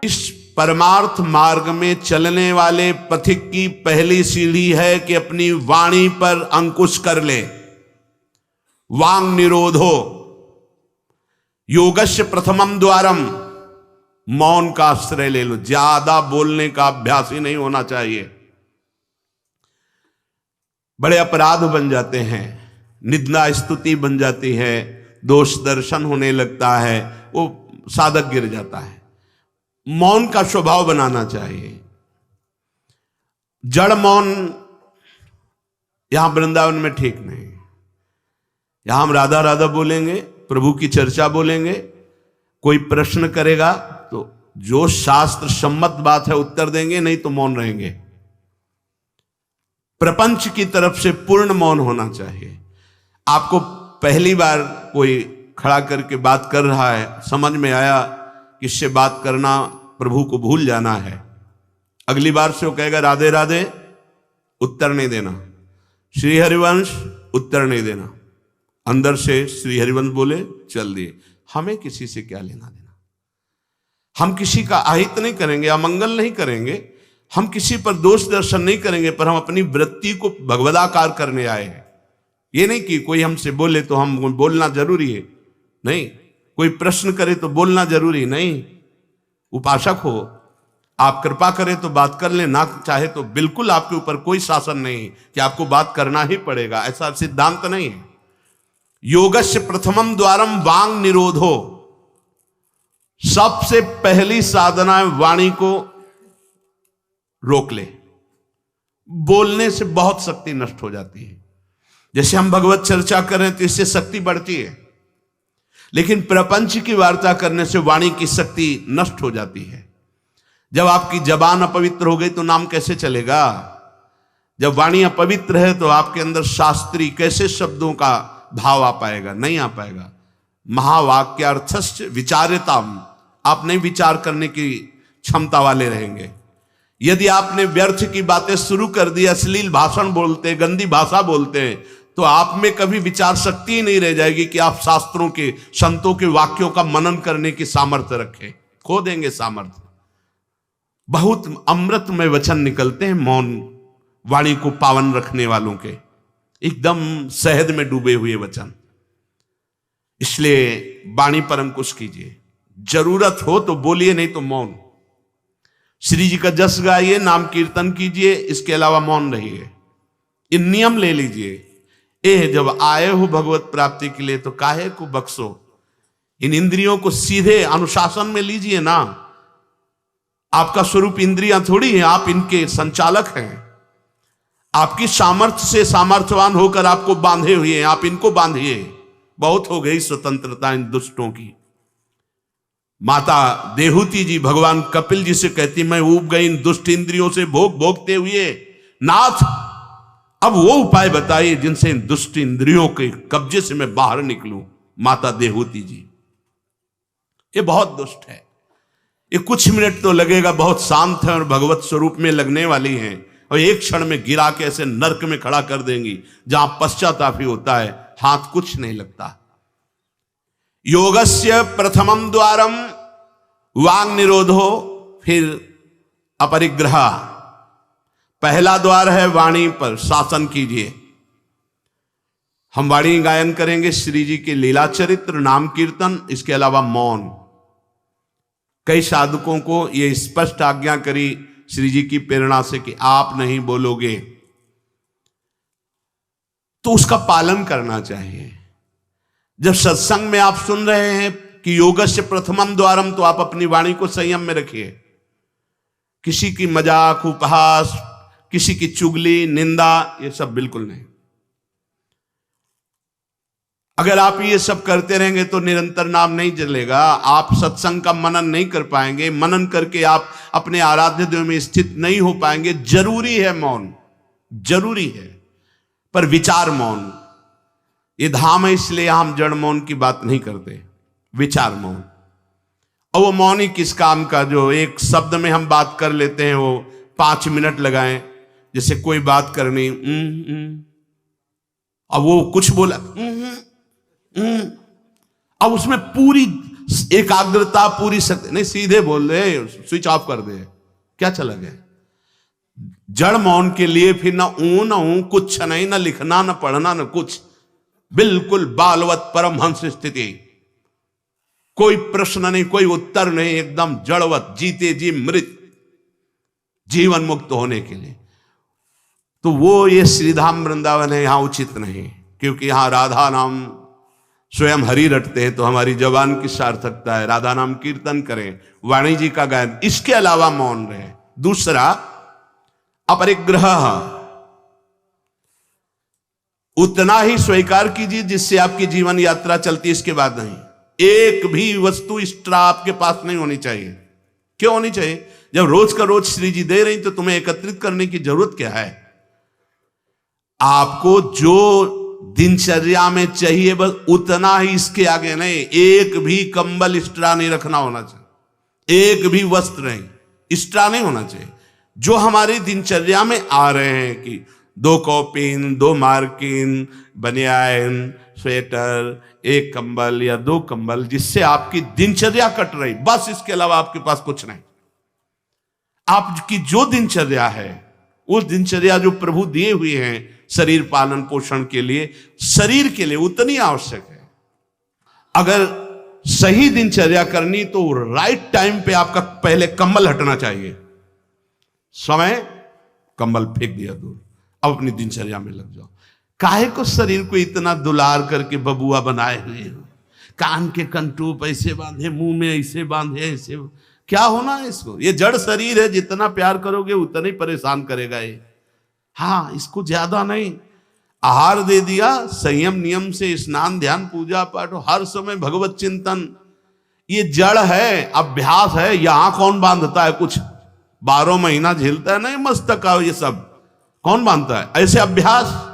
इस परमार्थ मार्ग में चलने वाले पथिक की पहली सीढ़ी है कि अपनी वाणी पर अंकुश कर ले। वांग निरोधो योगस्य प्रथमम द्वारम। मौन का आश्रय ले लो। ज्यादा बोलने का अभ्यास ही नहीं होना चाहिए। बड़े अपराध बन जाते हैं, निंदा स्तुति बन जाती है, दोष दर्शन होने लगता है, वो साधक गिर जाता है। मौन का स्वभाव बनाना चाहिए। जड़ मौन यहां वृंदावन में ठीक नहीं। यहां हम राधा राधा बोलेंगे, प्रभु की चर्चा बोलेंगे, कोई प्रश्न करेगा तो जो शास्त्र सम्मत बात है उत्तर देंगे, नहीं तो मौन रहेंगे। प्रपंच की तरफ से पूर्ण मौन होना चाहिए। आपको पहली बार कोई खड़ा करके बात कर रहा है, समझ में आया किससे बात करना, प्रभु को भूल जाना है, अगली बार से वो कहेगा राधे राधे, उत्तर नहीं देना। श्री हरिवंश, उत्तर नहीं देना। अंदर से श्री हरिवंश बोले, चल दिए। हमें किसी से क्या लेना देना। हम किसी का अहित नहीं करेंगे, अमंगल नहीं करेंगे, हम किसी पर दोष दर्शन नहीं करेंगे, पर हम अपनी वृत्ति को भगवदाकार करने आए हैं। ये नहीं कि कोई हमसे बोले तो हम बोलना जरूरी है, नहीं। कोई प्रश्न करे तो बोलना जरूरी नहीं। उपासक हो, आप कृपा करें तो बात कर लें, ना चाहे तो बिल्कुल आपके ऊपर कोई शासन नहीं कि आपको बात करना ही पड़ेगा, ऐसा सिद्धांत नहीं है। योगस्य प्रथमम द्वारम वांग निरोधो। सबसे पहली साधना है वाणी को रोक ले। बोलने से बहुत शक्ति नष्ट हो जाती है। जैसे हम भगवत चर्चा करें तो इससे शक्ति बढ़ती है, लेकिन प्रपंच की वार्ता करने से वाणी की शक्ति नष्ट हो जाती है। जब आपकी जबान अपवित्र हो गई तो नाम कैसे चलेगा? जब वाणी अपवित्र है तो आपके अंदर शास्त्री कैसे शब्दों का भाव आ पाएगा? नहीं आ पाएगा। महावाक्यार्थस्य विचार्यताम। आप नहीं विचार करने की क्षमता वाले रहेंगे। यदि आपने व्यर्थ की बातें शुरू कर दी, अश्लील भाषण बोलते, गंदी भाषा बोलते, तो आप में कभी विचार शक्ति ही नहीं रह जाएगी कि आप शास्त्रों के, संतों के वाक्यों का मनन करने की सामर्थ्य रखें। खो देंगे सामर्थ्य। बहुत अमृतमय वचन निकलते हैं मौन वाणी को पावन रखने वालों के, एकदम शहद में डूबे हुए वचन। इसलिए वाणी पर अंकुश कीजिए। जरूरत हो तो बोलिए, नहीं तो मौन। श्री जी का जस गाइए, नाम कीर्तन कीजिए, इसके अलावा मौन रहिए। इन नियम ले लीजिए। जब आए हो भगवत प्राप्ति के लिए तो काहे को बख्शो। इन इंद्रियों को सीधे अनुशासन में लीजिए ना। आपका स्वरूप इंद्रियां थोड़ी है, आप इनके संचालक हैं। आपकी सामर्थ्य से सामर्थ्यवान होकर आपको बांधे हुए हैं, आप इनको बांधिए। बहुत हो गई स्वतंत्रता इन दुष्टों की। माता देहूती जी भगवान कपिल जी से कहती, मैं ऊब गई इन दुष्ट इंद्रियों से भोग भोगते हुए, नाथ अब वो उपाय बताइए जिनसे इन दुष्ट इंद्रियों के कब्जे से मैं बाहर निकलूं। माता देहूती जी, ये बहुत दुष्ट है। ये कुछ मिनट तो लगेगा, बहुत शांत है और भगवत स्वरूप में लगने वाली हैं, और एक क्षण में गिरा के ऐसे नरक में खड़ा कर देंगी जहां पश्चाताप ही होता है, हाथ कुछ नहीं लगता। योगस्य प्रथमम द्वारम वांग निरोधो, फिर अपरिग्रह। पहला द्वार है वाणी पर शासन कीजिए। हम वाणी गायन करेंगे, श्री जी के लीला चरित्र, नाम कीर्तन, इसके अलावा मौन। कई साधकों को यह स्पष्ट आज्ञा करी श्री जी की प्रेरणा से कि आप नहीं बोलोगे, तो उसका पालन करना चाहिए। जब सत्संग में आप सुन रहे हैं कि योगस्य प्रथमम द्वारम, तो आप अपनी वाणी को संयम में रखिए। किसी की मजाक, उपहास, किसी की चुगली, निंदा, ये सब बिल्कुल नहीं। अगर आप ये सब करते रहेंगे तो निरंतर नाम नहीं चलेगा। आप सत्संग का मनन नहीं कर पाएंगे। मनन करके आप अपने आराध्य देव में स्थित नहीं हो पाएंगे। जरूरी है मौन, जरूरी है, पर विचार मौन। ये धाम है, इसलिए हम जड़ मौन की बात नहीं करते, विचार मौन। और वो मौन ही किस काम का जो एक शब्द में हम बात कर लेते हैं, वो 5 मिनट लगाएं। जैसे कोई बात करनी, अब वो कुछ बोला, अब उसमें पूरी एकाग्रता पूरी शक्ति नहीं, सीधे बोल दे, स्विच ऑफ कर दे, क्या चला गया। जड़ मौन के लिए फिर ना ऊ कुछ नहीं, ना लिखना ना पढ़ना ना कुछ, बिल्कुल बालवत परमहंस स्थिति, कोई प्रश्न नहीं, कोई उत्तर नहीं, एकदम जड़वत, जीते जी मृत, जीवन मुक्त होने के लिए। तो वो ये श्रीधाम वृंदावन है, यहां उचित नहीं, क्योंकि यहां राधा नाम स्वयं हरि रटते हैं, तो हमारी जबान की सार्थकता है, राधा नाम कीर्तन करें, वाणी जी का गायन, इसके अलावा मौन रहे। दूसरा, अपरिग्रह, उतना ही स्वीकार कीजिए जिससे आपकी जीवन यात्रा चलती, इसके बाद नहीं। एक भी वस्तु एक्स्ट्रा आपके पास नहीं होनी चाहिए। क्यों होनी चाहिए? जब रोज का रोज श्री जी दे रही तो तुम्हें एकत्रित करने की जरूरत क्या है? आपको जो दिनचर्या में चाहिए बस उतना ही, इसके आगे नहीं। एक भी कंबल एक्स्ट्रा नहीं रखना होना चाहिए, एक भी वस्त्र नहीं एक्स्ट्रा नहीं होना चाहिए। जो हमारी दिनचर्या में आ रहे हैं कि 2 कॉपिन, 2 मार्किन, बनियान, स्वेटर, 1 कंबल या 2 कंबल, जिससे आपकी दिनचर्या कट रही, बस इसके अलावा आपके पास कुछ नहीं। आपकी जो दिनचर्या है, उस दिनचर्या जो प्रभु दिए हुए हैं शरीर पालन पोषण के लिए, शरीर के लिए उतनी आवश्यक है। अगर सही दिनचर्या करनी तो राइट टाइम पे आपका पहले कंबल हटना चाहिए। समय कंबल फेंक दिया दूर, अब अपनी दिनचर्या में लग जाओ। काहे को शरीर को इतना दुलार करके बबुआ बनाए हुए हो, कान के कंटूप ऐसे बांधे, मुंह में ऐसे बांधे, ऐसे क्या होना है इसको? ये जड़ शरीर है, जितना प्यार करोगे उतना ही परेशान करेगा ये। हाँ, इसको ज्यादा नहीं, आहार दे दिया, संयम नियम से स्नान ध्यान पूजा पाठ, हर समय भगवत चिंतन, ये जड़ है, अभ्यास है। यहां कौन बांधता है कुछ? 12 महीना झेलता है नहीं मस्तक का, ये सब कौन बांधता है? ऐसे अभ्यास,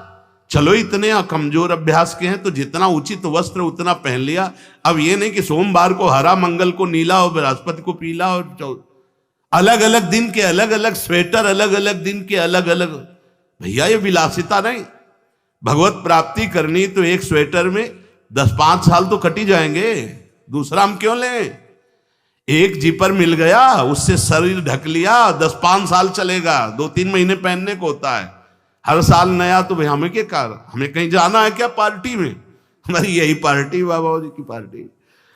चलो इतने कमजोर अभ्यास के हैं तो जितना उचित वस्त्र उतना पहन लिया। अब ये नहीं कि सोमवार को हरा, मंगल को नीला और बृहस्पति को पीला, और अलग अलग दिन के अलग अलग स्वेटर, अलग अलग दिन के अलग अलग। भैया ये विलासिता नहीं। भगवत प्राप्ति करनी तो एक स्वेटर में 10-5 साल तो कटी जाएंगे, दूसरा हम क्यों लें? एक जीपर मिल गया, उससे शरीर ढक लिया, 10-5 साल चलेगा, 2-3 महीने पहनने को होता है, हर साल नया। तो भाई हमें क्या कार, हमें कहीं जाना है क्या पार्टी में? हमारी यही पार्टी, बाबा जी की पार्टी,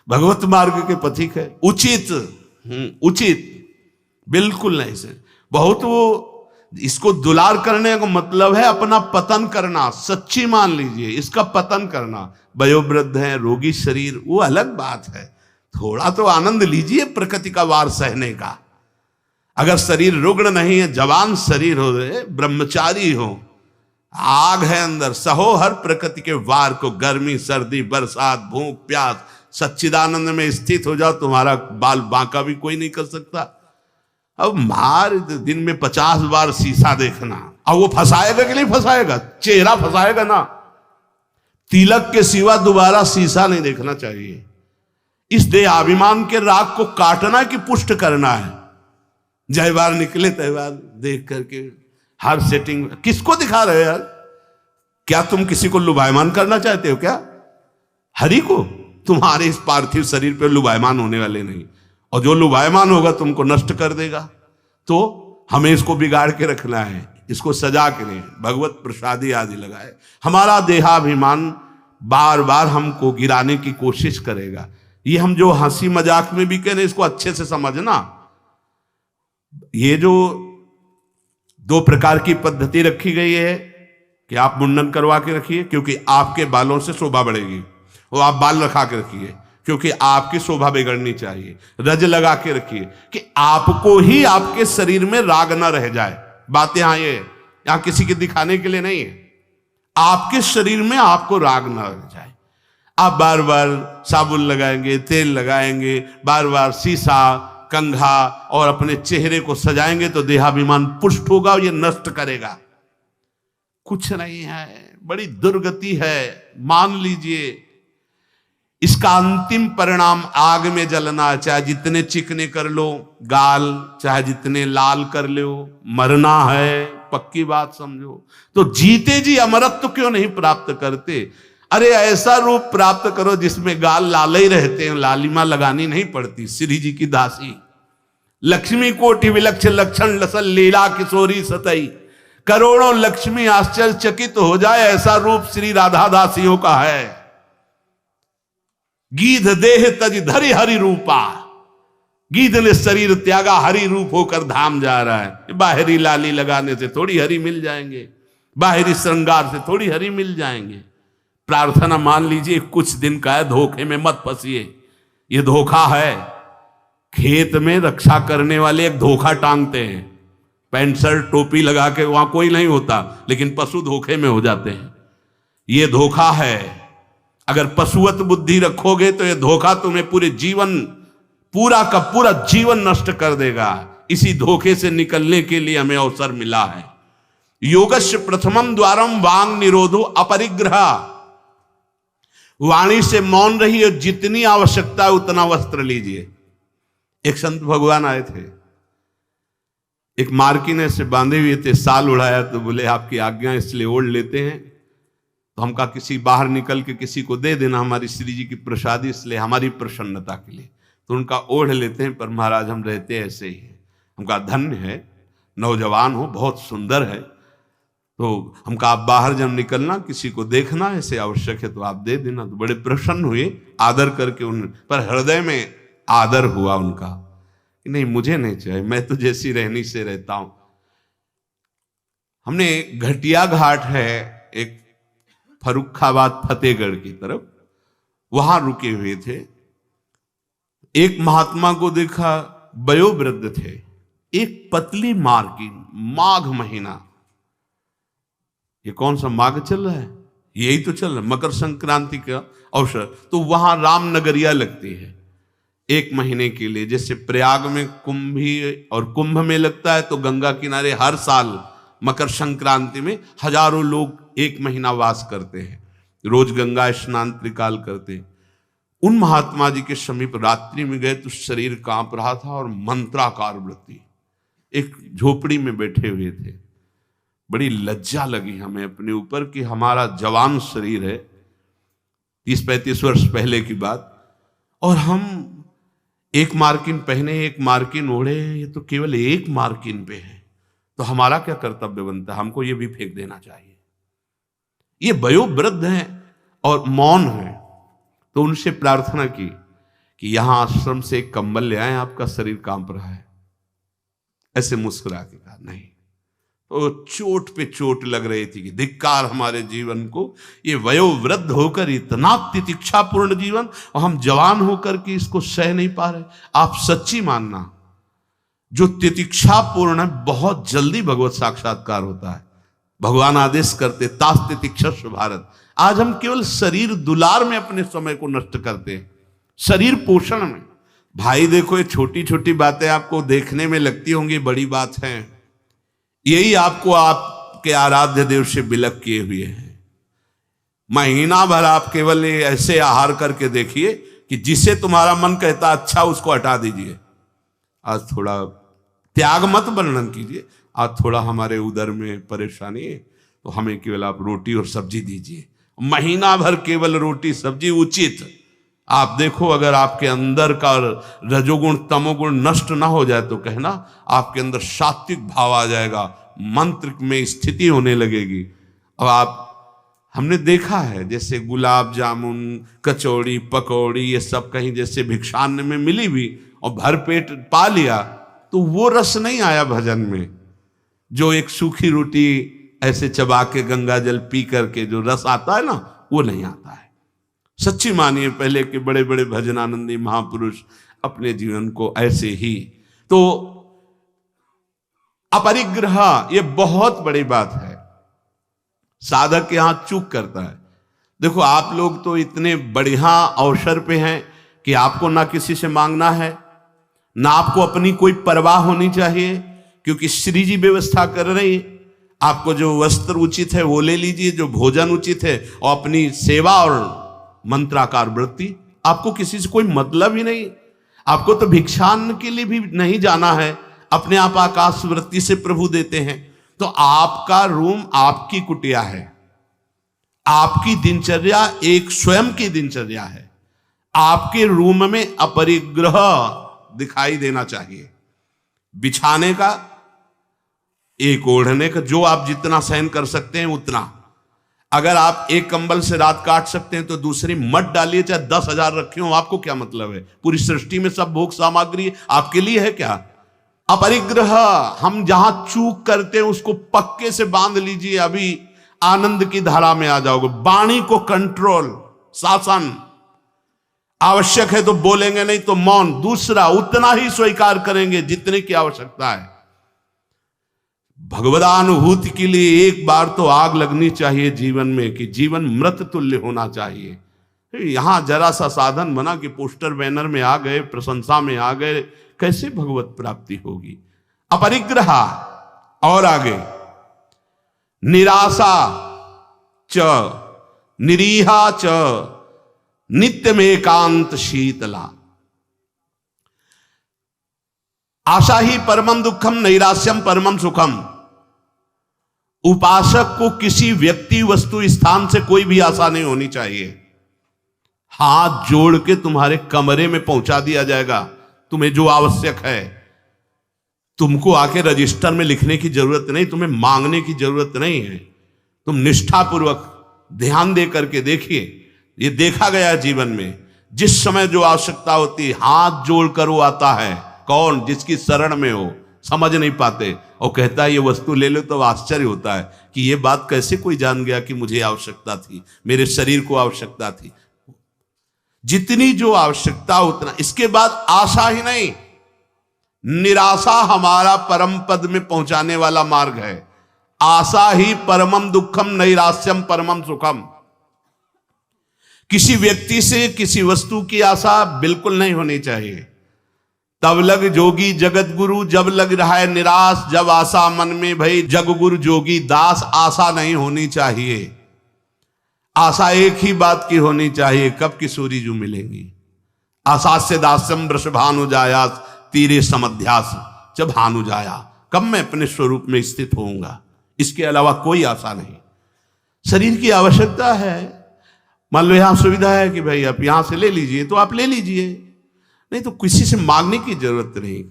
भगवत मार्ग के पथिक है। उचित उचित बिल्कुल नहीं से बहुत, वो इसको दुलार करने का मतलब है अपना पतन करना। सच्ची मान लीजिए, इसका पतन करना। वयोवृद्ध है, रोगी शरीर, वो अलग बात है, थोड़ा तो आनंद लीजिए प्रकृति का वार सहने का। अगर शरीर रुग्ण नहीं है, जवान शरीर हो, ब्रह्मचारी हो, आग है अंदर, सहो हर प्रकृति के वार को, गर्मी सर्दी बरसात भूख प्यास, सच्चिदानंद में स्थित हो जाओ, तुम्हारा बाल बांका भी कोई नहीं कर सकता। अब मार दिन में 50 बार शीशा देखना, अब वो फंसाएगा कि नहीं फंसाएगा? चेहरा फंसाएगा ना। तिलक के सिवा दोबारा शीशा नहीं देखना चाहिए। इस देहाभिमान के राग को काटना कि पुष्ट करना है? जय बार निकले तय बार देख करके हर सेटिंग किसको दिखा रहे हो यार? क्या तुम किसी को लुभायमान करना चाहते हो क्या? हरि को? तुम्हारे इस पार्थिव शरीर पे लुभायमान होने वाले नहीं, और जो लुभायमान होगा तुमको नष्ट कर देगा। तो हमें इसको बिगाड़ के रखना है, इसको सजा के नहीं, भगवत प्रसादी आदि लगाए। हमारा देहाभिमान बार बार हमको गिराने की कोशिश करेगा। ये हम जो हंसी मजाक में भी कह रहे, इसको अच्छे से समझना। ये जो 2 प्रकार की पद्धति रखी गई है कि आप मुंडन करवा के रखिए क्योंकि आपके बालों से शोभा बढ़ेगी, वो आप बाल रखा के रखिए क्योंकि आपकी शोभा बिगड़नी चाहिए। रज लगा के रखिए कि आपको ही आपके शरीर में राग ना रह जाए। बात यहां किसी के दिखाने के लिए नहीं है, आपके शरीर में आपको राग ना रह जाए। आप बार बार साबुन लगाएंगे, तेल लगाएंगे, बार बार शीशा कंघा और अपने चेहरे को सजाएंगे तो देहाभिमान पुष्ट होगा और ये नष्ट करेगा। कुछ नहीं है, बड़ी दुर्गति है, मान लीजिए। इसका अंतिम परिणाम आग में जलना, चाहे जितने चिकने कर लो गाल, चाहे जितने लाल कर लो, मरना है, पक्की बात समझो। तो जीते जी अमरत्व क्यों नहीं प्राप्त करते? अरे ऐसा रूप प्राप्त करो जिसमें गाल लाले ही रहते हैं, लालिमा लगानी नहीं पड़ती। श्री जी की दासी लक्ष्मी कोटि विलक्ष लक्षण लसल लीला किशोरी सतई, करोड़ों लक्ष्मी आश्चर्यचकित हो जाए ऐसा रूप श्री राधा दासियों का है। गीध देह तज धरि हरि रूपा, गीध ने शरीर त्यागा, हरि रूप होकर धाम जा रहा है। बाहरी लाली लगाने से थोड़ी हरि मिल जाएंगे, बाहरी श्रृंगार से थोड़ी हरि मिल जाएंगे। प्रार्थना मान लीजिए कुछ दिन का है, धोखे में मत फंसिए। ये धोखा है। खेत में रक्षा करने वाले एक धोखा टांगते हैं, पैंट शर्ट टोपी लगा के, वहां कोई नहीं होता, लेकिन पशु धोखे में हो जाते हैं। ये धोखा है। अगर पशुवत बुद्धि रखोगे तो ये धोखा तुम्हें पूरे जीवन, पूरा का पूरा जीवन नष्ट कर देगा। इसी धोखे से निकलने के लिए हमें अवसर मिला है। योगस्य प्रथमम द्वारम वांग निरोधो अपरिग्रह, वाणी से मौन रहिए, जितनी आवश्यकता है उतना वस्त्र लीजिए। एक संत भगवान आए थे, एक मार्किन ऐसे बांधे हुए थे, साल उड़ाया, तो बोले आपकी आज्ञा इसलिए ओढ़ लेते हैं। तो हम कहा किसी बाहर निकल के किसी को दे देना, हमारी श्री जी की प्रसादी, इसलिए हमारी प्रसन्नता के लिए। तो उनका ओढ़ लेते हैं, पर महाराज हम रहते ऐसे ही हैं। हम कहा धन्य है, नौजवान हो, बहुत सुंदर है। तो हम कहा आप बाहर जब निकलना किसी को देखना ऐसे आवश्यक है तो आप दे देना। तो बड़े प्रसन्न हुए, आदर करके उन पर हृदय में आदर हुआ उनका कि नहीं मुझे नहीं चाहिए, मैं तो जैसी रहनी से रहता हूं। हमने घटिया घाट है एक फर्रुखाबाद फतेहगढ़ की तरफ, वहां रुके हुए थे। एक महात्मा को देखा, वयोवृद्ध थे, एक पतली मार्किन, माघ महीना, ये कौन सा माघ चल रहा है, यही तो चल रहा है, मकर संक्रांति का अवसर। तो वहां रामनगरिया लगती है 1 महीने के लिए। जैसे प्रयाग में कुंभ में लगता है, तो गंगा किनारे हर साल मकर संक्रांति में हजारों लोग 1 महीना वास करते हैं, रोज गंगा स्नान त्रिकाल करते हैं। उन महात्मा जी के समीप रात्रि में गए तो शरीर कांप रहा था और मंत्राकार वृत्ति, एक झोपड़ी में बैठे हुए थे। बड़ी लज्जा लगी हमें अपने ऊपर कि हमारा जवान शरीर है, 30-35 वर्ष पहले की बात, और हम 1 मार्किन पहने, 1 मार्किन ओढ़े, ये तो केवल 1 मार्किन पे है, तो हमारा क्या कर्तव्य बनता है, हमको ये भी फेंक देना चाहिए। ये वयोवृद्ध हैं और मौन है। तो उनसे प्रार्थना की कि यहां आश्रम से एक कंबल ले आए, आपका शरीर कांप रहा है। ऐसे मुस्कुरा के कहा नहीं। तो चोट पे चोट लग रही थी कि धिक्कार हमारे जीवन को, ये वयोवृद्ध होकर इतना तितिक्षापूर्ण जीवन, और हम जवान होकर के इसको सह नहीं पा रहे। आप सच्ची मानना, जो तितिक्षापूर्ण है बहुत जल्दी भगवत साक्षात्कार होता है। भगवान आदेश करते तास तितिक्षस्व भारत। आज हम केवल शरीर दुलार में अपने समय को नष्ट करते हैं, शरीर पोषण में। भाई देखो, ये छोटी छोटी बातें आपको देखने में लगती होंगी बड़ी बात है, यही आपको आपके आराध्य देव से विलग किए हुए हैं। महीना भर आप केवल ऐसे आहार करके देखिए कि जिसे तुम्हारा मन कहता अच्छा उसको हटा दीजिए। आज थोड़ा त्याग मत वर्णन कीजिए, आज थोड़ा हमारे उदर में परेशानी है तो हमें केवल आप रोटी और सब्जी दीजिए। महीना भर केवल रोटी सब्जी उचित। आप देखो, अगर आपके अंदर का रजोगुण तमोगुण नष्ट ना हो जाए तो कहना आपके अंदर सात्विक भाव आ जाएगा, मंत्र में स्थिति होने लगेगी। अब हमने देखा है जैसे गुलाब जामुन, कचौड़ी, पकौड़ी, ये सब कहीं जैसे भिक्षान्न में मिली भी और भरपेट पा लिया, तो वो रस नहीं आया भजन में। जो एक सूखी रोटी ऐसे चबा के गंगा जल पी करके जो रस आता है ना, वो नहीं आता है। सच्ची मानिए, पहले के बड़े बड़े भजनानंदी महापुरुष अपने जीवन को ऐसे ही। तो अपरिग्रह ये बहुत बड़ी बात है, साधक यहां चूक करता है। देखो, आप लोग तो इतने बढ़िया अवसर पे हैं कि आपको ना किसी से मांगना है, ना आपको अपनी कोई परवाह होनी चाहिए, क्योंकि श्री जी व्यवस्था कर रही है। आपको जो वस्त्र उचित है वो ले लीजिए, जो भोजन उचित है, और अपनी सेवा और मंत्राकार वृत्ति। आपको किसी से कोई मतलब ही नहीं। आपको तो भिक्षान्न के लिए भी नहीं जाना है, अपने आप आकाश वृत्ति से प्रभु देते हैं। तो आपका रूम आपकी कुटिया है, आपकी दिनचर्या एक स्वयं की दिनचर्या है। आपके रूम में अपरिग्रह दिखाई देना चाहिए। बिछाने का, एक ओढ़ने का, जो आप जितना सहन कर सकते हैं उतना। अगर आप एक कंबल से रात काट सकते हैं तो दूसरी मत डालिए, चाहे 10,000 रखे हो, आपको क्या मतलब है? पूरी सृष्टि में सब भोग सामग्री आपके लिए है क्या? अपरिग्रह, हम जहां चूक करते हैं उसको पक्के से बांध लीजिए, अभी आनंद की धारा में आ जाओगे। वाणी को कंट्रोल, शासन। आवश्यक है तो बोलेंगे, नहीं तो मौन। दूसरा, उतना ही स्वीकार करेंगे जितने की आवश्यकता है। भगवदानुभूति के लिए एक बार तो आग लगनी चाहिए जीवन में, कि जीवन मृत तुल्य होना चाहिए। यहां जरा सा साधन बना कि पोस्टर बैनर में आ गए, प्रशंसा में आ गए, कैसे भगवत प्राप्ति होगी? अपरिग्रह। और आगे, निराशा च निरीहा च नित्यमेकांत शीतला। आशा ही परमम दुखम, नैराश्यम परमम सुखम। उपासक को किसी व्यक्ति, वस्तु, स्थान से कोई भी आशा नहीं होनी चाहिए। हाथ जोड़ के तुम्हारे कमरे में पहुंचा दिया जाएगा तुम्हें जो आवश्यक है। तुमको आके रजिस्टर में लिखने की जरूरत नहीं, तुम्हें मांगने की जरूरत नहीं है। तुम निष्ठापूर्वक ध्यान दे करके देखिए, ये देखा गया जीवन में, जिस समय जो आवश्यकता होती है हाथ जोड़कर वो आता है। कौन? जिसकी शरण में हो। समझ नहीं पाते और कहता है ये वस्तु ले लो, तो आश्चर्य होता है कि ये बात कैसे कोई जान गया कि मुझे आवश्यकता थी, मेरे शरीर को आवश्यकता थी। जितनी जो आवश्यकता उतना। इसके बाद आशा ही नहीं, निराशा हमारा परम पद में पहुंचाने वाला मार्ग है। आशा ही परमम दुखम, नैराश्यम परमम सुखम। किसी व्यक्ति से, किसी वस्तु की आशा बिल्कुल नहीं होनी चाहिए। तब लग जोगी जगत गुरु, जब लग रहा है निराश, जब आशा मन में भई जग गुरु जोगी दास। आशा नहीं होनी चाहिए। आशा एक ही बात की होनी चाहिए, कब किशोरी जू मिलेंगी। आशा से दास्यम वृषभानु जाया, तीरे समध्यास जब भानु जाया। कब मैं अपने स्वरूप में स्थित होऊंगा, इसके अलावा कोई आशा नहीं। शरीर की आवश्यकता है। मान लो यहां सुविधा है कि भाई आप यहां से ले लीजिए, तो आप ले लीजिए, नहीं तो किसी से मांगने की जरूरत नहीं।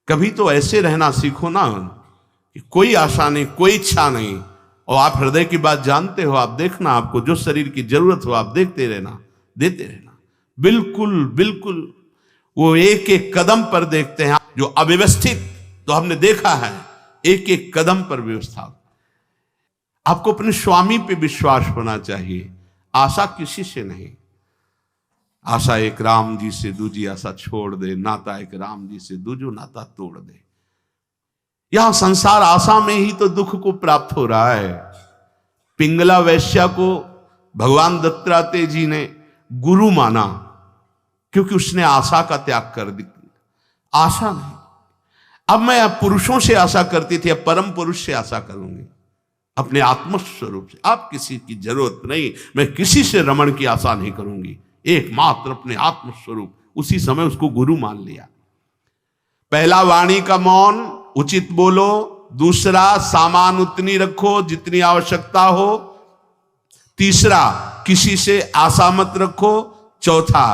कभी तो ऐसे रहना सीखो ना कि कोई आशा नहीं, कोई इच्छा नहीं, और आप हृदय की बात जानते हो। आप देखना, आपको जो शरीर की जरूरत हो आप देखते रहना, देते रहना। बिल्कुल बिल्कुल वो एक एक कदम पर देखते हैं। जो अव्यवस्थित, तो हमने देखा है, एक एक कदम पर व्यवस्था। आपको अपने स्वामी पे विश्वास होना चाहिए, आशा किसी से नहीं। आशा एक राम जी से दूजी आशा छोड़ दे, नाता एक राम जी से दूजो नाता तोड़ दे। यहां संसार आशा में ही तो दुख को प्राप्त हो रहा है। पिंगला वैश्या को भगवान दत्तात्रेय जी ने गुरु माना, क्योंकि उसने आशा का त्याग कर दी। आशा नहीं। अब मैं पुरुषों से आशा करती थी, अब परम पुरुष से आशा करूंगी, अपने आत्मस्वरूप से। अब किसी की जरूरत नहीं, मैं किसी से रमण की आशा नहीं करूंगी, एकमात्र अपने आत्मस्वरूप। उसी समय उसको गुरु मान लिया। पहला, वाणी का मौन, उचित बोलो। दूसरा, सामान उतनी रखो जितनी आवश्यकता हो। तीसरा, किसी से आशा मत रखो। चौथा,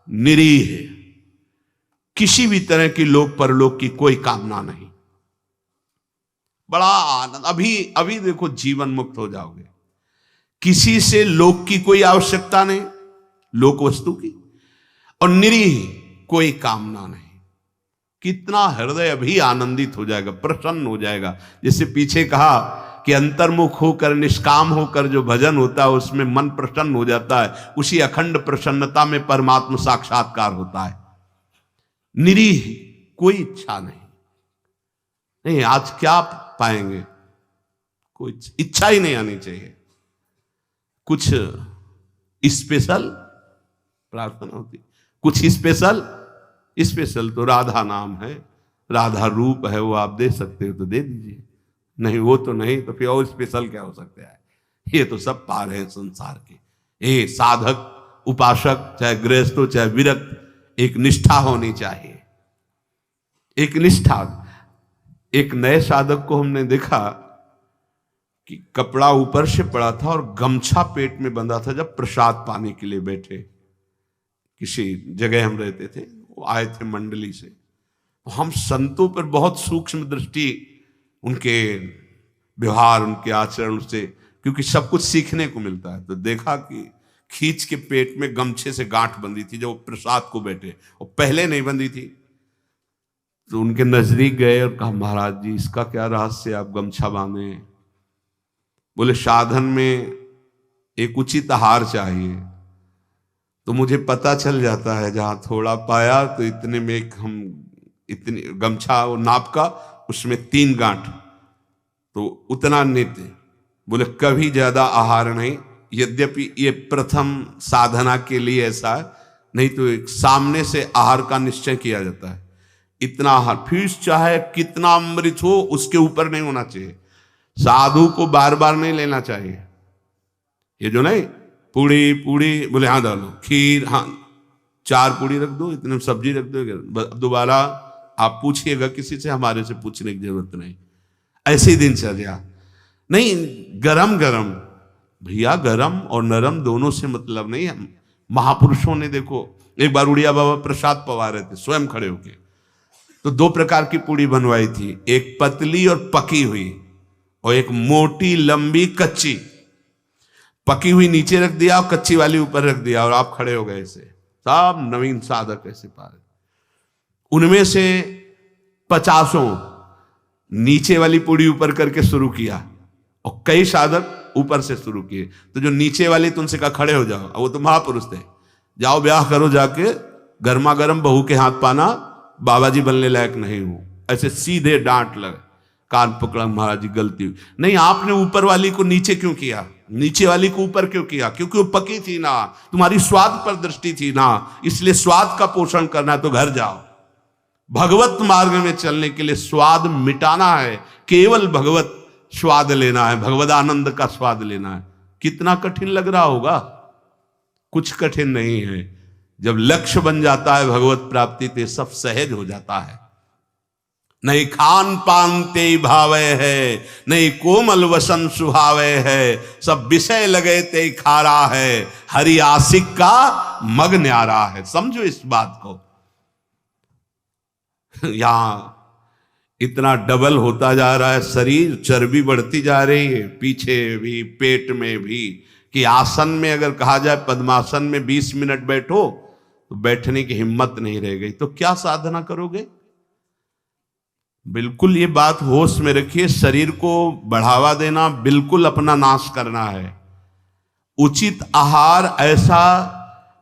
निरीह, किसी भी तरह की लोक परलोक की कोई कामना नहीं। बड़ा आनंद। अभी देखो, जीवन मुक्त हो जाओगे। किसी से लोक की कोई आवश्यकता नहीं, लोक वस्तु की, और निरीह, कोई कामना नहीं। कितना हृदय अभी आनंदित हो जाएगा, प्रसन्न हो जाएगा। जैसे पीछे कहा कि अंतर्मुख होकर, निष्काम होकर जो भजन होता है उसमें मन प्रसन्न हो जाता है। उसी अखंड प्रसन्नता में परमात्मा साक्षात्कार होता है। निरीह, कोई इच्छा नहीं। आज क्या पाएंगे, कोई इच्छा ही नहीं आनी चाहिए। कुछ स्पेशल प्रार्थना होती, कुछ स्पेशल तो राधा नाम है, राधा रूप है, वो आप दे सकते हो तो दे दीजिए, नहीं वो तो नहीं, तो फिर और स्पेशल क्या हो सकता है? ये तो सब पार है संसार के। ये साधक, उपासक, चाहे गृहस्थ हो चाहे विरक्त, एक निष्ठा होनी चाहिए, एक निष्ठा। एक नए साधक को हमने देखा कि कपड़ा ऊपर से पड़ा था और गमछा पेट में बंधा था। जब प्रसाद पाने के लिए बैठे, किसी जगह हम रहते थे, वो आए थे मंडली से, तो हम संतों पर बहुत सूक्ष्म दृष्टि, उनके व्यवहार, उनके आचरण से, क्योंकि सब कुछ सीखने को मिलता है, तो देखा कि खींच के पेट में गमछे से गांठ बंधी थी। जब वो प्रसाद को बैठे, वो पहले नहीं बंधी थी, तो उनके नजदीक गए और कहा, महाराज जी इसका क्या रहस्य, आप गमछा बांधे? बोले साधन में एक उचित आहार चाहिए, तो मुझे पता चल जाता है जहां थोड़ा पाया तो इतने में एक हम इतनी गमछा वो नाप का, उसमें 3 गांठ, तो उतना नित्य। बोले कभी ज्यादा आहार नहीं, यद्यपि ये प्रथम साधना के लिए ऐसा है, नहीं तो एक सामने से आहार का निश्चय किया जाता है, इतना आहार, फिर चाहे कितना अमृत हो उसके ऊपर नहीं होना चाहिए। साधु को बार बार नहीं लेना चाहिए। ये जो नहीं पूड़ी पूड़ी, बोले हाँ डालो, खीर हाँ 4 पूड़ी रख दो, इतने सब्जी रख दो, दोबारा आप पूछिएगा किसी से, हमारे से पूछने की जरूरत नहीं। ऐसे दिनचर्या नहीं, गरम गरम भैया, गरम और नरम दोनों से मतलब नहीं है। महापुरुषों ने देखो, एक बार उड़िया बाबा प्रसाद पवा रहे थे स्वयं खड़े होके, तो 2 प्रकार की पूड़ी बनवाई थी, एक पतली और पकी हुई, और एक मोटी लंबी कच्ची। पकी हुई नीचे रख दिया और कच्ची वाली ऊपर रख दिया, और आप खड़े हो गए ऐसे, सब नवीन साधक ऐसे पारे। उनमें से 50 नीचे वाली पूड़ी ऊपर करके शुरू किया, और कई साधक ऊपर से शुरू किए। तो जो नीचे वाले तो उनसे कहा खड़े हो जाओ, वो तो महापुरुष थे, जाओ ब्याह करो जाके, गर्मा गर्म बहू के हाथ पाना, बाबा जी बनने लायक नहीं हूं। ऐसे सीधे डांट लगे, कान पकड़ा, महाराज जी गलती हुई। नहीं, आपने ऊपर वाली को नीचे क्यों किया, नीचे वाली को ऊपर क्यों किया? क्योंकि वो पकी थी ना, तुम्हारी स्वाद पर दृष्टि थी ना, इसलिए स्वाद का पोषण करना है तो घर जाओ। भगवत मार्ग में चलने के लिए स्वाद मिटाना है, केवल भगवत स्वाद लेना है, भगवद आनंद का स्वाद लेना है। कितना कठिन लग रहा होगा? कुछ कठिन नहीं है। जब लक्ष्य बन जाता है भगवत प्राप्ति, तो सब सहज हो जाता है। नहीं खान पान ते भावे है, नहीं कोमल वसन सुहावे है, सब विषय लगे ते खारा है, हरि आशिक का मग न्यारा है। समझो इस बात को। यहां इतना डबल होता जा रहा है शरीर, चर्बी बढ़ती जा रही है, पीछे भी पेट में भी, कि आसन में अगर कहा जाए पद्मासन में 20 मिनट बैठो तो बैठने की हिम्मत नहीं रह गई, तो क्या साधना करोगे? बिल्कुल ये बात होश में रखिए। शरीर को बढ़ावा देना, बिल्कुल अपना नाश करना है। उचित आहार ऐसा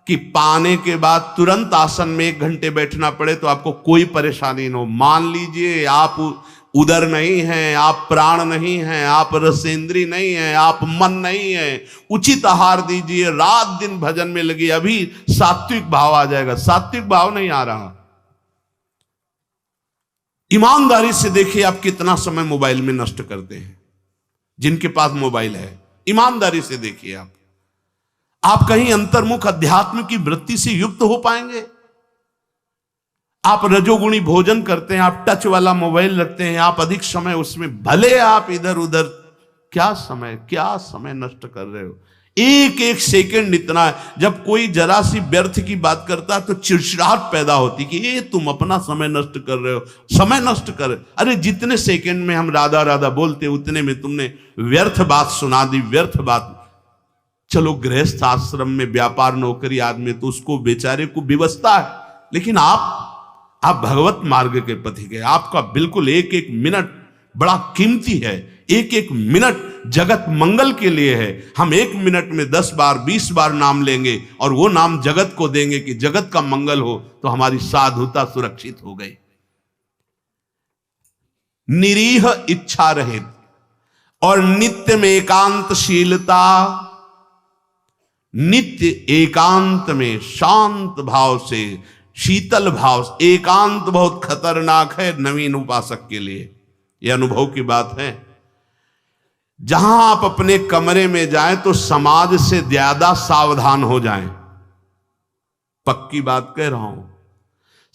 कि पाने के बाद तुरंत आसन में 1 घंटे बैठना पड़े तो आपको कोई परेशानी न हो। मान लीजिए आप उदर नहीं हैं, आप प्राण नहीं हैं, आप रसेंद्री नहीं हैं, आप मन नहीं है, उचित आहार दीजिए, रात दिन भजन में लगी, अभी सात्विक भाव आ जाएगा। सात्विक भाव नहीं आ रहा। ईमानदारी से देखिए आप कितना समय मोबाइल में नष्ट करते हैं। जिनके पास मोबाइल है, ईमानदारी से देखिए आप कहीं अंतर्मुख अध्यात्म की वृत्ति से युक्त हो पाएंगे? आप रजोगुणी भोजन करते हैं, आप टच वाला मोबाइल रखते हैं, आप अधिक समय उसमें, भले आप इधर उधर, क्या समय नष्ट कर रहे हो। एक एक सेकंड इतना है। जब कोई जरा सी व्यर्थ की बात करता है तो चिड़चिड़ाहट पैदा होती कि ये तुम अपना समय नष्ट कर रहे हो, समय नष्ट कर। अरे जितने सेकंड में हम राधा राधा बोलते उतने में तुमने व्यर्थ बात सुना दी, व्यर्थ बात। चलो गृहस्थ आश्रम में व्यापार नौकरी आदमी तो उसको बेचारे को व्यवस्था है, लेकिन आप भगवत मार्ग के पथिक है। आपका बिल्कुल एक एक मिनट बड़ा कीमती है। एक एक मिनट जगत मंगल के लिए है। हम 1 मिनट में 10 बार 20 बार नाम लेंगे और वो नाम जगत को देंगे कि जगत का मंगल हो, तो हमारी साधुता सुरक्षित हो गई। निरीह इच्छा रहित और नित्य में एकांतशीलता, नित्य एकांत में शांत भाव से, शीतल भाव से। एकांत बहुत खतरनाक है नवीन उपासक के लिए, यह अनुभव की बात है। जहां आप अपने कमरे में जाएं तो समाज से ज्यादा सावधान हो जाएं। पक्की बात कह रहा हूं।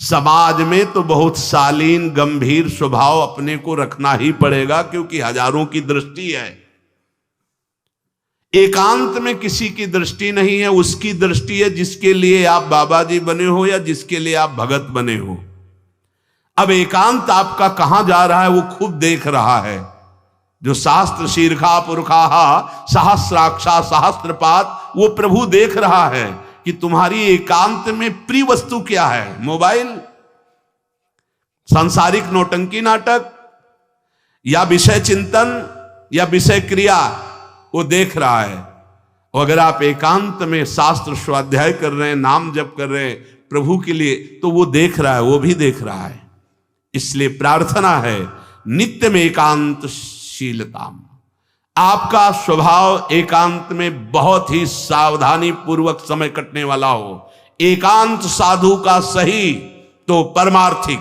समाज में तो बहुत शालीन गंभीर स्वभाव अपने को रखना ही पड़ेगा, क्योंकि हजारों की दृष्टि है। एकांत में किसी की दृष्टि नहीं है, उसकी दृष्टि है जिसके लिए आप बाबा जी बने हो या जिसके लिए आप भगत बने हो। अब एकांत आपका कहां जा रहा है वो खुद देख रहा है। जो शास्त्र शीर्षा पुरखाहा सहस्राक्षा सहस्त्रपात, वो प्रभु देख रहा है कि तुम्हारी एकांत में प्रिय वस्तु क्या है। मोबाइल, सांसारिक नौटंकी नाटक, या विषय चिंतन, या विषय क्रिया, वो देख रहा है। और अगर आप एकांत में शास्त्र स्वाध्याय कर रहे हैं, नाम जप कर रहे हैं प्रभु के लिए, तो वो देख रहा है, वो भी देख रहा है। इसलिए प्रार्थना है नित्य में एकांतशीलता। आपका स्वभाव एकांत में बहुत ही सावधानी पूर्वक समय कटने वाला हो। एकांत साधु का सही तो परमार्थिक।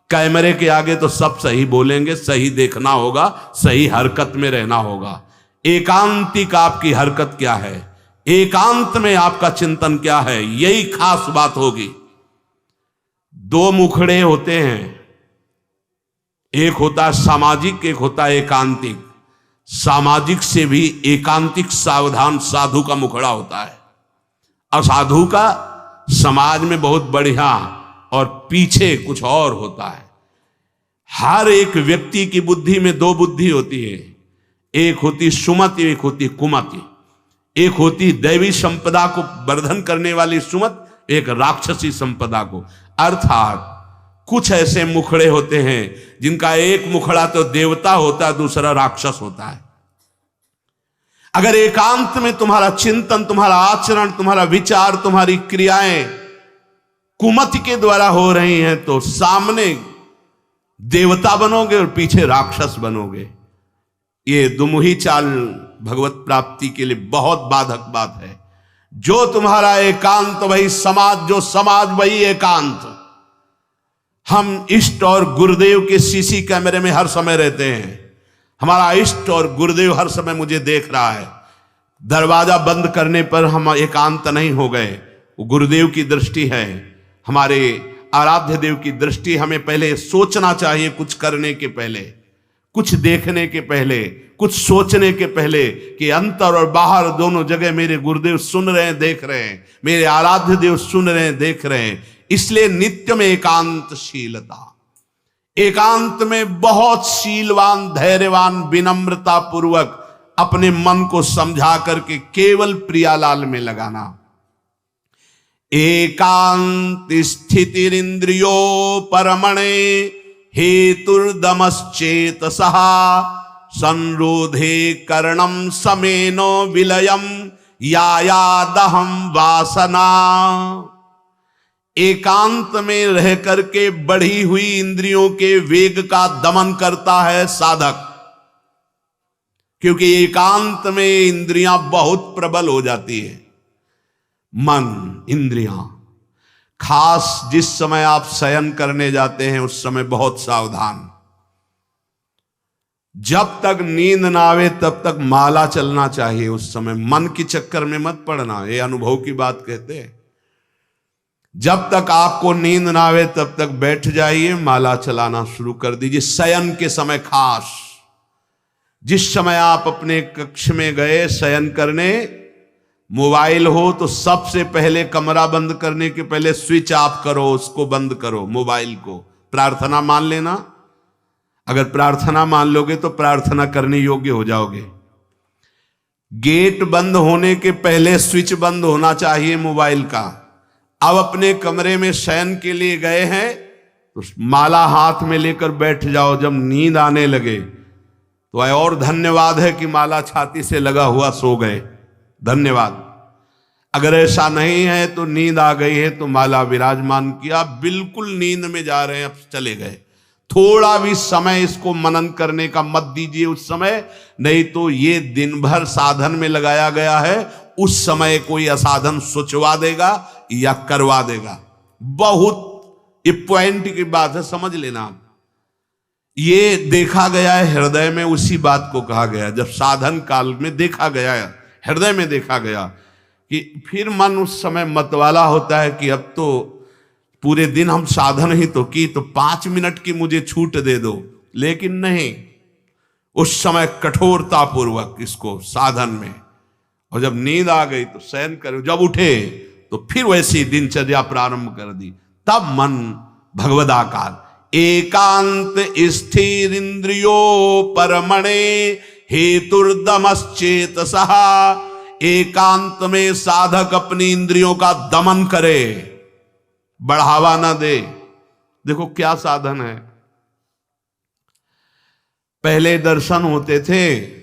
कैमरे के आगे तो सब सही बोलेंगे, सही देखना होगा, सही हरकत में रहना होगा। एकांतिक आपकी हरकत क्या है, एकांत में आपका चिंतन क्या है, यही खास बात होगी। दो मुखड़े होते हैं, एक होता है सामाजिक, एक होता है एकांतिक। सामाजिक से भी एकांतिक सावधान साधु का मुखड़ा होता है। असाधु का समाज में बहुत बढ़िया और पीछे कुछ और होता है। हर एक व्यक्ति की बुद्धि में दो बुद्धि होती है, एक होती सुमति, एक होती कुमति। एक होती दैवी संपदा को वर्धन करने वाली सुमत, एक राक्षसी संपदा को। अर्थात कुछ ऐसे मुखड़े होते हैं जिनका एक मुखड़ा तो देवता होता है, दूसरा राक्षस होता है। अगर एकांत में तुम्हारा चिंतन, तुम्हारा आचरण, तुम्हारा विचार, तुम्हारी क्रियाएं कुमति के द्वारा हो रही हैं, तो सामने देवता बनोगे और पीछे राक्षस बनोगे। ये दुमुही चाल भगवत प्राप्ति के लिए बहुत बाधक बात है। जो तुम्हारा एकांत वही समाज, जो समाज वही एकांत। हम इष्ट और गुरुदेव के सीसी कैमरे में हर समय रहते हैं। हमारा इष्ट और गुरुदेव हर समय मुझे देख रहा है। दरवाजा बंद करने पर हम एकांत नहीं हो गए, वो गुरुदेव की दृष्टि है, हमारे आराध्य देव की दृष्टि। हमें पहले सोचना चाहिए, कुछ करने के पहले, कुछ देखने के पहले, कुछ सोचने के पहले, कि अंतर और बाहर दोनों जगह मेरे गुरुदेव सुन रहे हैं, देख रहे हैं, मेरे आराध्य देव सुन रहे हैं, देख रहे हैं। इसलिए नित्य में एकांतशीलता। एकांत में बहुत शीलवान, धैर्यवान, विनम्रता पूर्वक अपने मन को समझा करके केवल प्रियालाल में लगाना। एकांत स्थितिरिंद्रियो परमणे हेतुर्दमश्चेतसः संरोधे करणम समेनो विलयम यायादहम वासना। एकांत में रह करके बढ़ी हुई इंद्रियों के वेग का दमन करता है साधक, क्योंकि एकांत में इंद्रियां बहुत प्रबल हो जाती है। मन, इंद्रियां, खास जिस समय आप शयन करने जाते हैं उस समय बहुत सावधान। जब तक नींद ना आवे तब तक माला चलना चाहिए। उस समय मन के चक्कर में मत पड़ना, ये अनुभव की बात कहते हैं। जब तक आपको नींद ना आवे तब तक बैठ जाइए, माला चलाना शुरू कर दीजिए। शयन के समय खास, जिस समय आप अपने कक्ष में गए शयन करने, मोबाइल हो तो सबसे पहले कमरा बंद करने के पहले स्विच ऑफ करो, उसको बंद करो मोबाइल को। प्रार्थना मान लेना, अगर प्रार्थना मान लोगे तो प्रार्थना करने योग्य हो जाओगे। गेट बंद होने के पहले स्विच बंद होना चाहिए मोबाइल का। अब अपने कमरे में शयन के लिए गए हैं तो माला हाथ में लेकर बैठ जाओ। जब नींद आने लगे तो और धन्यवाद है कि माला छाती से लगा हुआ सो गए, धन्यवाद। अगर ऐसा नहीं है तो नींद आ गई है तो माला विराजमान किया, बिल्कुल नींद में जा रहे हैं, अब चले गए। थोड़ा भी समय इसको मनन करने का मत दीजिए उस समय, नहीं तो ये दिन भर साधन में लगाया गया है, उस समय कोई असाधन सोचवा देगा या करवा देगा। बहुत ये पॉइंट की बात है, समझ लेना आप। ये देखा गया है हृदय में, उसी बात को कहा गया जब साधन काल में देखा गया है, हृदय में देखा गया कि फिर मन उस समय मतवाला होता है कि अब तो पूरे दिन हम साधन ही तो की, तो 5 मिनट की मुझे छूट दे दो। लेकिन नहीं, उस समय कठोरता पूर्वक इसको साधन में और जब नींद आ गई तो शयन करे, जब उठे तो फिर वैसी दिनचर्या प्रारंभ कर दी। तब मन भगवदाकार एकांत स्थिर इंद्रियो परमणे हेतुर्दमश्चेतसः। एकांत में साधक अपनी इंद्रियों का दमन करे, बढ़ावा ना दे। देखो क्या साधन है। पहले दर्शन होते थे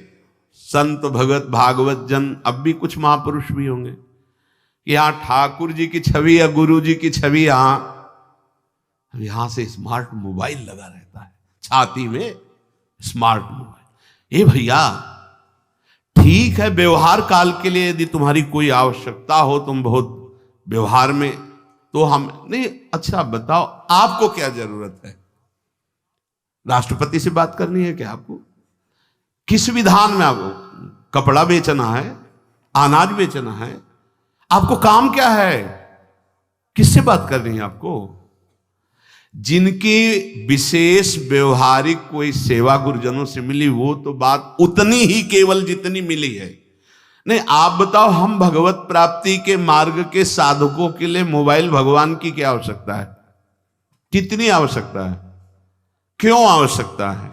संत भगत भागवत जन, अब भी कुछ महापुरुष भी होंगे, यहां ठाकुर जी की छवि या गुरु जी की छवि, यहां से स्मार्ट मोबाइल लगा रहता है छाती में, स्मार्ट मोबाइल। ये भैया ठीक है, व्यवहार काल के लिए यदि तुम्हारी कोई आवश्यकता हो, तुम बहुत व्यवहार में, तो हम नहीं। अच्छा बताओ आपको क्या जरूरत है? राष्ट्रपति से बात करनी है क्या आपको? किस विधान में आपको कपड़ा बेचना है, अनाज बेचना है? आपको काम क्या है? किससे बात करनी है आपको? जिनकी विशेष व्यवहारिक कोई सेवा गुरुजनों से मिली, वो तो बात उतनी ही केवल जितनी मिली है। नहीं, आप बताओ, हम भगवत प्राप्ति के मार्ग के साधकों के लिए मोबाइल भगवान की क्या आवश्यकता है? कितनी आवश्यकता है? क्यों आवश्यकता है?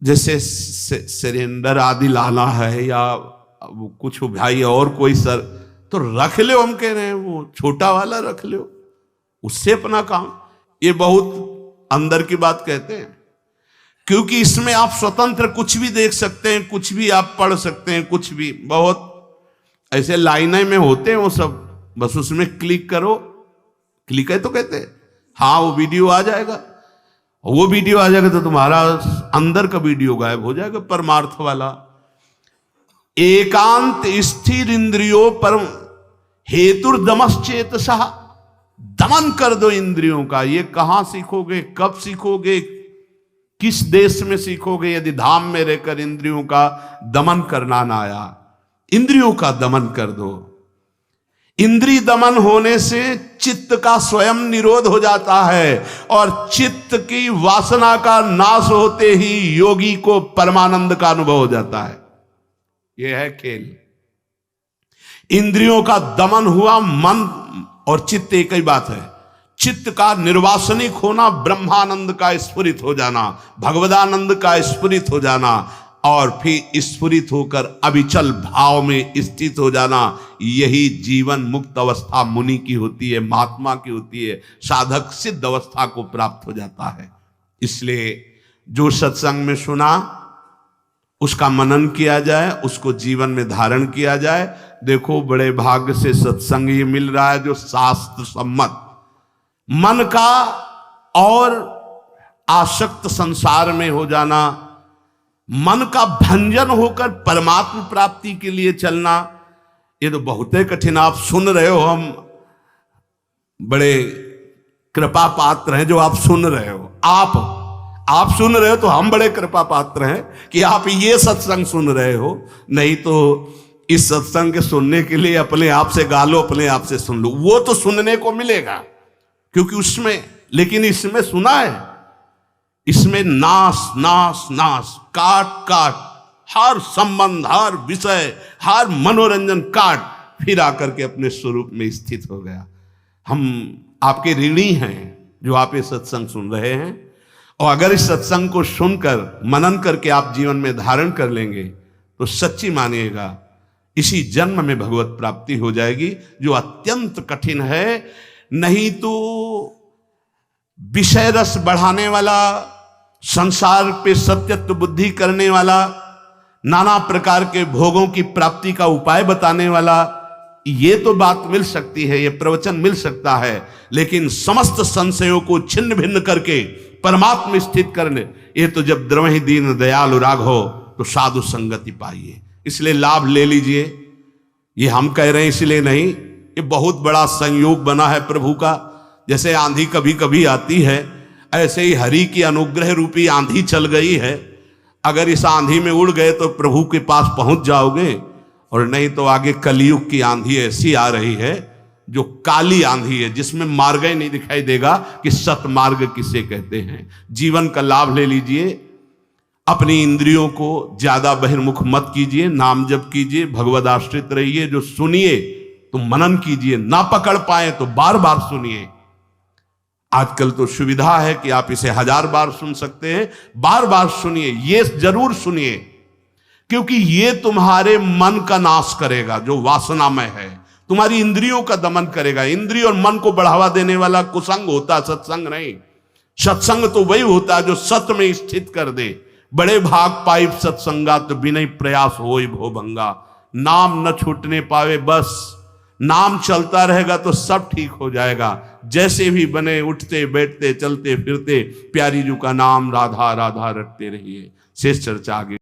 जैसे सिलेंडर आदि लाना है या कुछ भाई और कोई सर, तो रख लो, हम कह रहे हैं वो छोटा वाला रख लो, उससे अपना काम। ये बहुत अंदर की बात कहते हैं, क्योंकि इसमें आप स्वतंत्र कुछ भी देख सकते हैं, कुछ भी आप पढ़ सकते हैं, कुछ भी। बहुत ऐसे लाइनें में होते हैं वो सब, बस उसमें क्लिक करो, क्लिक है तो कहते हैं हाँ वो वीडियो आ जाएगा। वो वीडियो आ जाएगा तो तुम्हारा अंदर का वीडियो गायब हो जाएगा, परमार्थ वाला। एकांत स्थिर इंद्रियों पर हेतुर्दमश्चेतसः। दमन कर दो इंद्रियों का। ये कहां सीखोगे, कब सीखोगे, किस देश में सीखोगे, यदि धाम में रहकर इंद्रियों का दमन करना ना आया? इंद्रियों का दमन कर दो। इंद्रिय दमन होने से चित्त का स्वयं निरोध हो जाता है, और चित्त की वासना का नाश होते ही योगी को परमानंद का अनुभव हो जाता है। यह है खेल। इंद्रियों का दमन हुआ, मन और चित्त एक ही बात है। चित्त का निर्वासनिक होना, ब्रह्मानंद का स्फुरित हो जाना, भगवदानंद का स्फुरित हो जाना, और फिर स्फुरित होकर अविचल भाव में स्थित हो जाना। यही जीवन मुक्त अवस्था मुनि की होती है, महात्मा की होती है। साधक सिद्ध अवस्था को प्राप्त हो जाता है। इसलिए जो सत्संग में सुना उसका मनन किया जाए, उसको जीवन में धारण किया जाए। देखो बड़े भाग्य से सत्संग ये मिल रहा है जो शास्त्र सम्मत। मन का और आसक्त संसार में हो जाना, मन का भंजन होकर परमात्मा प्राप्ति के लिए चलना, ये तो बहुत ही कठिन। आप सुन रहे हो, हम बड़े कृपा पात्र हैं जो आप सुन रहे हो। आप सुन रहे हो तो हम बड़े कृपा पात्र हैं कि आप ये सत्संग सुन रहे हो। नहीं तो इस सत्संग के सुनने के लिए अपने आप से गा लो, अपने आप से सुन लो, वो तो सुनने को मिलेगा क्योंकि उसमें, लेकिन इसमें सुना है, इसमें नाश नाश नाश, काट काट, हर संबंध, हर विषय, हर मनोरंजन काट, फिर आकर के अपने स्वरूप में स्थित हो गया। हम आपके ऋणी हैं जो आप ये सत्संग सुन रहे हैं, और अगर इस सत्संग को सुनकर मनन करके आप जीवन में धारण कर लेंगे तो सच्ची मानिएगा इसी जन्म में भगवत प्राप्ति हो जाएगी, जो अत्यंत कठिन है। नहीं तो विषय रस बढ़ाने वाला, संसार पे सत्यत्व बुद्धि करने वाला, नाना प्रकार के भोगों की प्राप्ति का उपाय बताने वाला, ये तो बात मिल सकती है, ये प्रवचन मिल सकता है, लेकिन समस्त संशयों को छिन्न भिन्न करके परमात्मा स्थित करने, ये तो जब द्रवहि दीन दयालु राघो तो साधु संगति पाइए। इसलिए लाभ ले लीजिए। ये हम कह रहे हैं इसलिए नहीं, ये बहुत बड़ा संयोग बना है प्रभु का। जैसे आंधी कभी कभी आती है, ऐसे ही हरि की अनुग्रह रूपी आंधी चल गई है। अगर इस आंधी में उड़ गए तो प्रभु के पास पहुंच जाओगे, और नहीं तो आगे कलयुग की आंधी ऐसी आ रही है जो काली आंधी है, जिसमें मार्ग ही नहीं दिखाई देगा कि सतमार्ग किसे कहते हैं। जीवन का लाभ ले लीजिए। अपनी इंद्रियों को ज्यादा बहिर्मुख मत कीजिए, नाम जप कीजिए, भगवद आश्रित रहिए। जो सुनिए तो मनन कीजिए, ना पकड़ पाए तो बार बार सुनिए। आजकल तो सुविधा है कि आप इसे 1000 बार सुन सकते हैं। बार बार सुनिए, ये जरूर सुनिए, क्योंकि ये तुम्हारे मन का नाश करेगा जो वासनामय है, तुम्हारी इंद्रियों का दमन करेगा। इंद्रिय और मन को बढ़ावा देने वाला कुसंग होता, सत्संग नहीं। सत्संग तो वही होता है जो सत्य में स्थित कर दे। बड़े भाग पाइप सत्संगा तो बिना प्रयास होई भोभंगा। नाम न छूटने पावे, बस नाम चलता रहेगा तो सब ठीक हो जाएगा। जैसे भी बने, उठते बैठते चलते फिरते प्यारी जी का नाम राधा राधा रटते रहिए। शेष चर्चा आगे।